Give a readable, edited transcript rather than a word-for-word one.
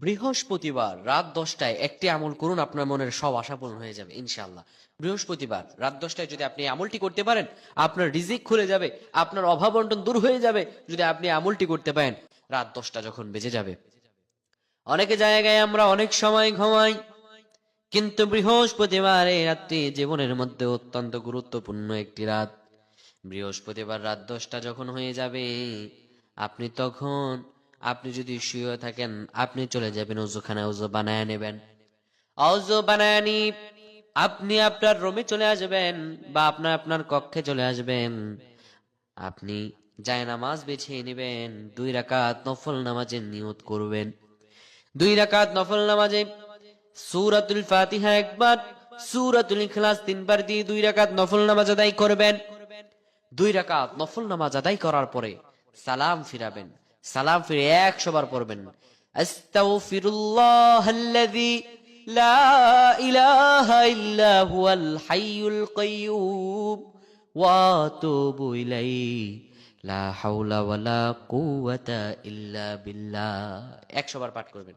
বৃহস্পতিবার রাত 10টায় একটি আমল করুন, আপনার মনের সব আশা পূরণ হয়ে যাবে ইনশাআল্লাহ। বৃহস্পতিবার রাত 10টায় যদি আপনি আমলটি করতে পারেন, আপনার রিজিক খুলে যাবে, আপনার অভাব অনটন দূর হয়ে যাবে যদি আপনি আমলটি করতে পারেন রাত 10টা যখন বেজে যাবে। অনেকে জায়গায় আমরা অনেক সময় ঘুমাই, কিন্তু বৃহস্পতিবার এই রাত্রি জীবনের মধ্যে অত্যন্ত গুরুত্বপূর্ণ একটি রাত। বৃহস্পতিবার রাত 10টা যখন হয়ে যাবে, আপনি তখন, আপনি যদি শুয়ে থাকেন, আপনি চলে যাবেন ওযুখানায়, ওযু বানায় নেবেন। অজু বানায় নি আপনি আপনার রুমে চলে আসবেন বা আপনার আপনার কক্ষে চলে আসবেন। আপনি জায়নামাজ বিছিয়ে নেবেন, 2 রাকাত নফল নামাজের নিয়ত করবেন। 2 রাকাত নফল নামাজে সূরাতুল ফাতিহা একবার, সূরাতুল ইখলাস 3বার দিয়ে 2 রাকাত নফল নামাজ আদায় করবেন। 2 রাকাত নফল নামাজ আদায় করার পরে সালাম ফিরাবেন। সালাম ফিরে 100 বার পড়বেন, আস্তাগফিরুল্লাহাল্লাযী লা ইলাহা ইল্লা হুয়াল হাইয়ুল কাইয়্যুম ওয়া আতুবু ইলাইহি লা হাওলা ওয়ালা কুওয়াতা ইল্লা বিল্লাহ। 100 বার পাঠ করবেন।